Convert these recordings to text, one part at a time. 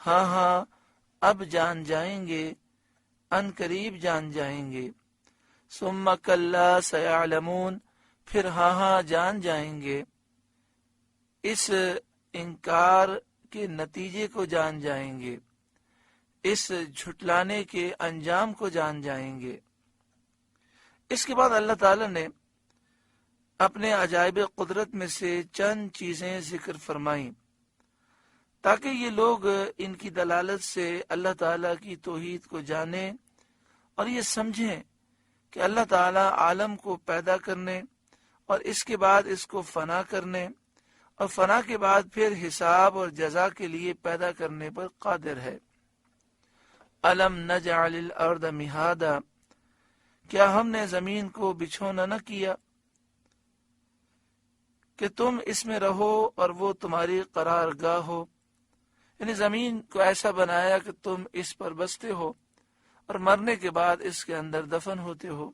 ہاں ہاں اب جان جائیں گے، ان قریب جان جائیں گے۔ ثم کلا سیعلمون، پھر ہاں ہاں جان جائیں گے، اس انکار کے نتیجے کو جان جائیں گے، اس جھٹلانے کے انجام کو جان جائیں گے۔ اس کے بعد اللہ تعالی نے اپنے عجائب قدرت میں سے چند چیزیں ذکر فرمائیں تاکہ یہ لوگ ان کی دلالت سے اللہ تعالیٰ کی توحید کو جانیں اور یہ سمجھیں کہ اللہ تعالیٰ عالم کو پیدا کرنے اور اس کے بعد اس کو فنا کرنے اور فنا کے بعد پھر حساب اور جزا کے لیے پیدا کرنے پر قادر ہے۔ الم نجعل الارض مہادا، کیا ہم نے زمین کو بچھونا نہ کیا کہ تم اس میں رہو اور وہ تمہاری قرار گاہ ہو، یعنی زمین کو ایسا بنایا کہ تم اس پر بستے ہو اور مرنے کے بعد اس کے اندر دفن ہوتے ہو۔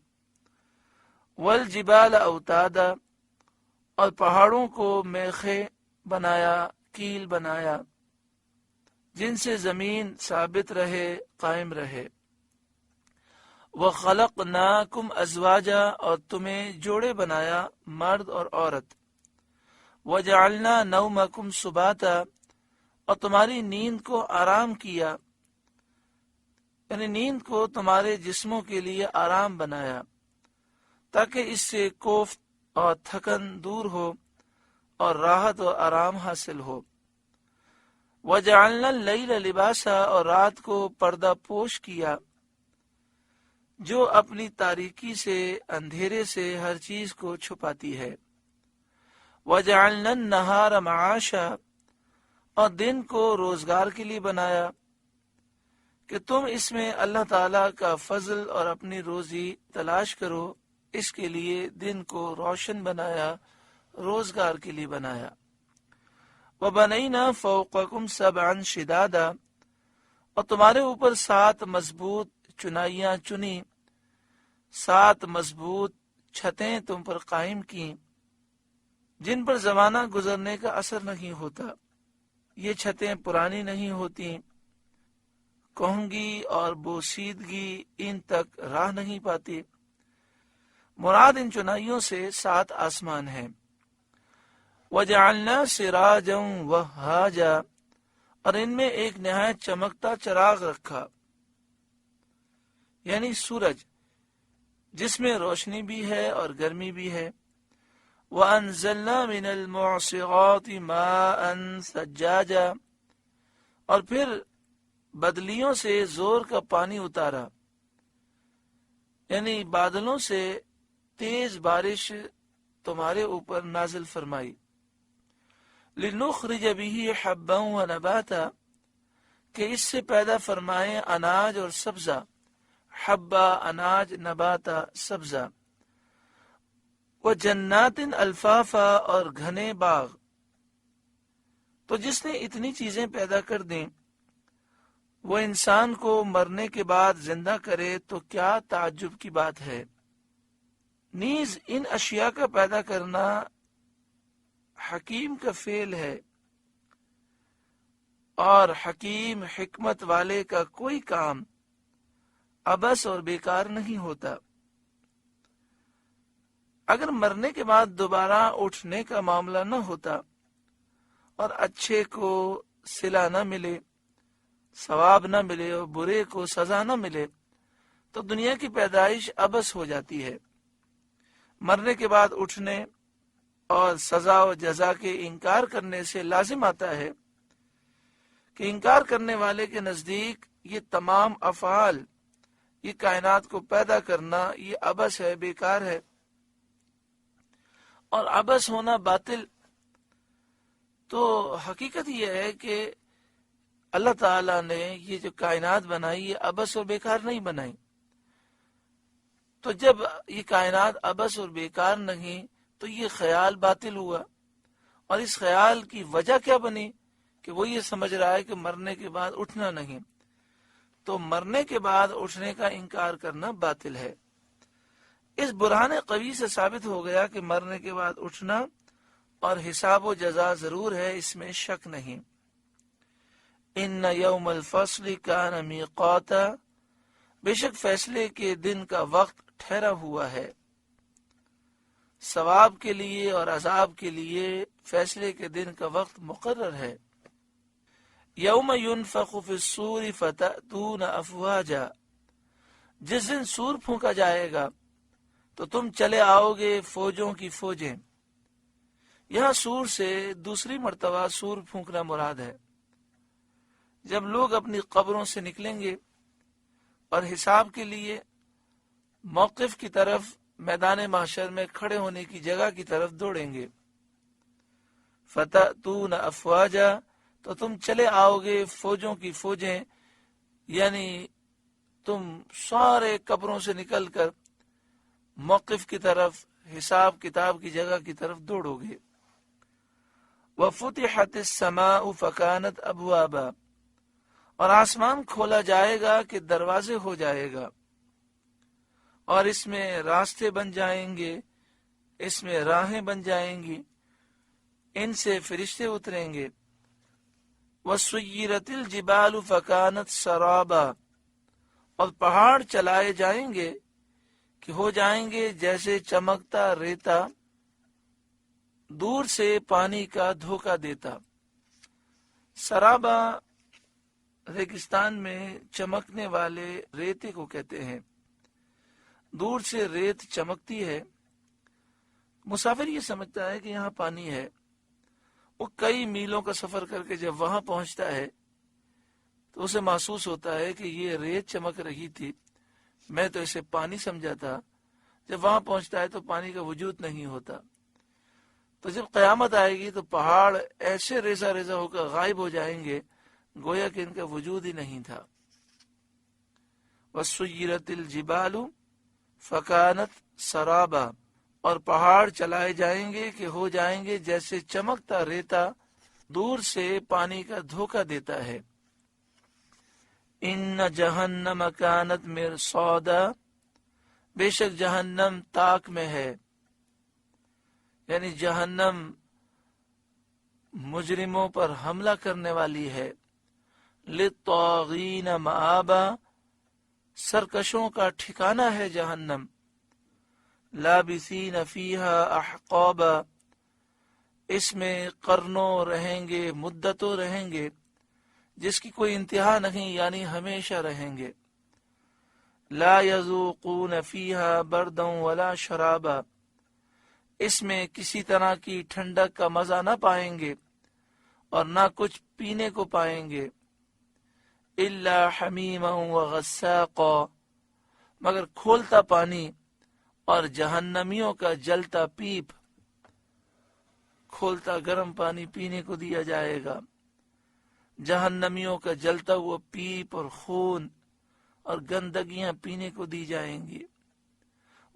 والجبال اوتادا، اور پہاڑوں کو میخیں بنایا، کیل بنایا جن سے زمین ثابت رہے، قائم رہے۔ وخلقناکم ازواجا، اور تمہیں جوڑے بنایا، مرد اور عورت۔ وجعلنا نومکم سباتا، اور تمہاری نیند کو آرام کیا، یعنی نیند کو تمہارے جسموں کے لیے آرام بنایا تاکہ اس سے کوفت اور تھکن دور ہو اور راحت و آرام حاصل ہو۔ وجعلنا اللیل لباسا، اور رات کو پردہ پوش کیا جو اپنی تاریکی سے، اندھیرے سے ہر چیز کو چھپاتی ہے۔ وجعلنا النہار معاشا، اور دن کو روزگار کے لیے بنایا کہ تم اس میں اللہ تعالیٰ کا فضل اور اپنی روزی تلاش کرو، اس کے لیے دن کو روشن بنایا، روزگار کے لیے بنایا۔ وَبَنَيْنَا فَوْقَكُمْ سَبْعًا شِدَادًا، اور تمہارے اوپر 7 مضبوط چنائیاں چنی، 7 مضبوط چھتیں تم پر قائم کی جن پر زمانہ گزرنے کا اثر نہیں ہوتا، یہ چھتیں پرانی نہیں ہوتی، کہنگی اور بوسیدگی ان تک راہ نہیں پاتی۔ مراد ان چنائیوں سے 7 آسمان ہیں۔ وَجَعَلْنَا سِرَاجًا وَهَّاجًا، اور ان میں ایک نہایت چمکتا چراغ رکھا، یعنی سورج، جس میں روشنی بھی ہے اور گرمی بھی ہے۔ وَأَنزَلْنَا مِنَ الْمُعْصِرَاتِ مَاءً ثَجَّاجًا، اور پھر بدلیوں سے زور کا پانی اتارا، یعنی بادلوں سے تیز بارش تمہارے اوپر نازل فرمائی۔ لِنُخْرِجَ بِهِ حَبًّا وَنَبَاتًا، کہ اس سے پیدا فرمائیں اناج اور سبزہ، حبہ اناج، نباتا سبزہ۔ وَجَنَّاتٍ الْفَافًا، اور گھنے باغ۔ تو جس نے اتنی چیزیں پیدا کر دیں وہ انسان کو مرنے کے بعد زندہ کرے تو کیا تعجب کی بات ہے۔ نیز ان اشیاء کا پیدا کرنا حکیم کا فعل ہے، اور حکیم حکمت والے کا کوئی کام عبث اور بیکار نہیں ہوتا۔ اگر مرنے کے بعد دوبارہ اٹھنے کا معاملہ نہ ہوتا اور اچھے کو صلہ نہ ملے، ثواب نہ ملے، اور برے کو سزا نہ ملے، تو دنیا کی پیدائش عبث ہو جاتی ہے۔ مرنے کے بعد اٹھنے اور سزا و جزا کے انکار کرنے سے لازم آتا ہے کہ انکار کرنے والے کے نزدیک یہ تمام افعال، یہ کائنات کو پیدا کرنا، یہ عبث ہے، بیکار ہے۔ اور عبث ہونا باطل، تو حقیقت یہ ہے کہ اللہ تعالیٰ نے یہ جو کائنات بنائی یہ عبث اور بیکار نہیں بنائی۔ تو جب یہ کائنات عبث اور بیکار نہیں تو یہ خیال باطل ہوا، اور اس خیال کی وجہ کیا بنی کہ وہ یہ سمجھ رہا ہے کہ مرنے کے بعد اٹھنا نہیں، تو مرنے کے بعد اٹھنے کا انکار کرنا باطل ہے۔ اس برہان قوی سے ثابت ہو گیا کہ مرنے کے بعد اٹھنا اور حساب و جزا ضرور ہے، اس میں شک نہیں۔ ان یوم الفصل کان میقاتا، بے شک فیصلے کے دن کا وقت ٹھہرا ہوا ہے، ثواب کے لیے اور عذاب کے لیے فیصلے کے دن کا وقت مقرر ہے۔ یوم ینفخ فی الصور فتأتون افواجا، جس دن سور پھونکا جائے گا تو تم چلے آؤ گے فوجوں کی فوجیں۔ یہاں سور سے دوسری مرتبہ سور پھونکنا مراد ہے۔ جب لوگ اپنی قبروں سے نکلیں گے اور حساب کے لیے موقف کی طرف، میدان محشر میں کھڑے ہونے کی جگہ کی طرف دوڑیں گے، فتأتون افواجا، تو تم چلے آؤ گے فوجوں کی فوجیں، یعنی تم سارے قبروں سے نکل کر موقف کی طرف، حساب کتاب کی جگہ کی طرف دوڑو گے۔ وَفُتِحَتِ السَّمَاءُ فَكَانَتْ أَبْوَابًا، اور آسمان کھولا جائے گا کہ دروازے ہو جائے گا، اور اس میں راستے بن جائیں گے، اس میں راہیں بن جائیں گی، ان سے فرشتے اتریں گے۔ وَسُيِّرَتِ الْجِبَالُ فَكَانَتْ سَرَابًا، اور پہاڑ چلائے جائیں گے کہ ہو جائیں گے جیسے چمکتا ریتا، دور سے پانی کا دھوکہ دیتا۔ سرابا ریگستان میں چمکنے والے ریتے کو کہتے ہیں۔ دور سے ریت چمکتی ہے، مسافر یہ سمجھتا ہے کہ یہاں پانی ہے، وہ کئی میلوں کا سفر کر کے جب وہاں پہنچتا ہے تو اسے محسوس ہوتا ہے کہ یہ ریت چمک رہی تھی، میں تو اسے پانی سمجھا تھا۔ جب وہاں پہنچتا ہے تو پانی کا وجود نہیں ہوتا۔ تو جب قیامت آئے گی تو پہاڑ ایسے ریزہ ریزہ ہو کر غائب ہو جائیں گے، گویا کہ ان کا وجود ہی نہیں تھا۔ وَسُيِّرَتِ الْجِبَالُ فَكَانَتْ سَرَابًا، اور پہاڑ چلائے جائیں گے کہ ہو جائیں گے جیسے چمکتا ریتا، دور سے پانی کا دھوکہ دیتا ہے۔ ان جہنم کانت مرصادا، بے شک جہنم تاک میں ہے، یعنی جہنم مجرموں پر حملہ کرنے والی ہے۔ للطاغین مآبا، سرکشوں کا ٹھکانہ ہے جہنم۔ لابثین فیہا احقابا، اس میں قرنوں رہیں گے، مدتوں رہیں گے، جس کی کوئی انتہا نہیں، یعنی ہمیشہ رہیں گے۔ لا یذوقون فیہا بردا ولا شرابا، اس میں کسی طرح کی ٹھنڈک کا مزہ نہ پائیں گے اور نہ کچھ پینے کو پائیں گے۔ الا حمیما وغساقا، مگر کھولتا پانی اور جہنمیوں کا جلتا پیپ، کھولتا گرم پانی پینے کو دیا جائے گا، جہنمیوں کا جلتا ہوا پیپ اور خون اور گندگیاں پینے کو دی جائیں گی۔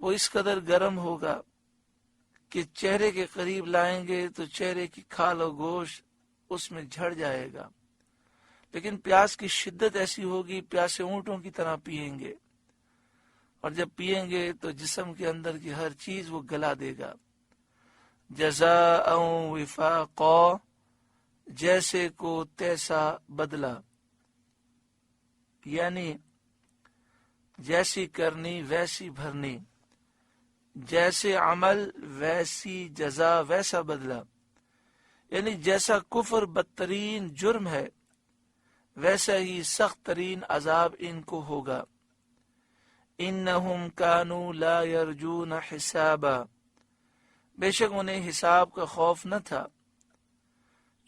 وہ اس قدر گرم ہوگا کہ چہرے کے قریب لائیں گے تو چہرے کی کھال و گوشت اس میں جھڑ جائے گا، لیکن پیاس کی شدت ایسی ہوگی پیاسے اونٹوں کی طرح پیئیں گے، اور جب پیئیں گے تو جسم کے اندر کی ہر چیز وہ گلا دے گا۔ جزاء وفاقا، جیسے کو تیسا بدلہ، یعنی جیسی کرنی ویسی بھرنی، جیسے عمل ویسی جزا ویسا بدلہ، یعنی جیسا کفر بدترین جرم ہے ویسا ہی سخت ترین عذاب ان کو ہوگا۔ انہم کانوا لا یرجون حسابا، بے شک انہیں حساب کا خوف نہ تھا،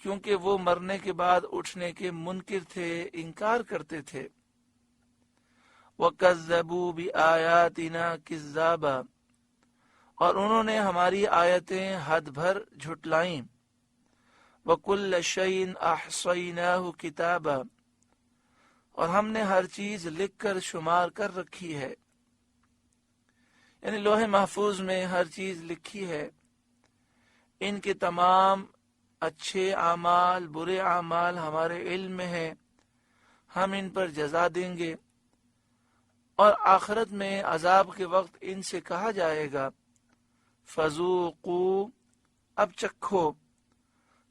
کیونکہ وہ مرنے کے بعد اٹھنے کے منکر تھے، انکار کرتے تھے۔ وَكَذَّبُوا بِآيَاتِنَا كِذَّابًا، اور انہوں نے ہماری آیتیں حد بھر جھٹلائیں۔ وَكُلَّ شَيْءٍ أَحْصَيْنَاهُ كِتَابًا، اور ہم نے ہر چیز لکھ کر شمار کر رکھی ہے، یعنی لوح محفوظ میں ہر چیز لکھی ہے۔ ان کے تمام اچھے اعمال برے اعمال ہمارے علم میں ہیں، ہم ان پر جزا دیں گے۔ اور آخرت میں عذاب کے وقت ان سے کہا جائے گا فذوقوا، اب چکھو،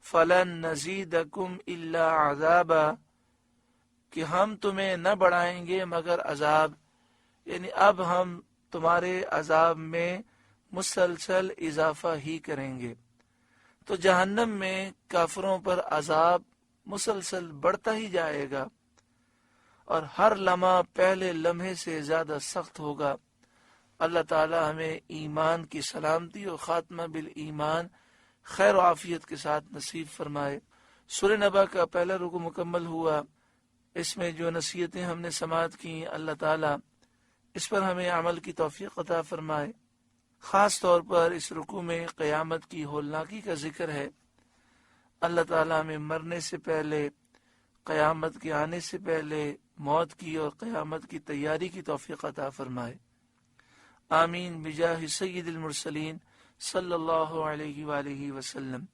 فلن نزیدکم الا عذابا، کہ ہم تمہیں نہ بڑھائیں گے مگر عذاب، یعنی اب ہم تمہارے عذاب میں مسلسل اضافہ ہی کریں گے۔ تو جہنم میں کافروں پر عذاب مسلسل بڑھتا ہی جائے گا اور ہر لمحہ پہلے لمحے سے زیادہ سخت ہوگا۔ اللہ تعالی ہمیں ایمان کی سلامتی اور خاتمہ بالایمان خیر و عافیت کے ساتھ نصیب فرمائے۔ سورہ نبا کا پہلا رکوع مکمل ہوا، اس میں جو نصیحتیں ہم نے سماعت کی اللہ تعالی اس پر ہمیں عمل کی توفیق عطا فرمائے۔ خاص طور پر اس رکوع میں قیامت کی ہولناکی کا ذکر ہے۔ اللہ تعالی ہمیں مرنے سے پہلے، قیامت کے آنے سے پہلے موت کی اور قیامت کی تیاری کی توفیق عطا فرمائے۔ آمین بجاہ سید المرسلین صلی اللہ علیہ وآلہ وسلم۔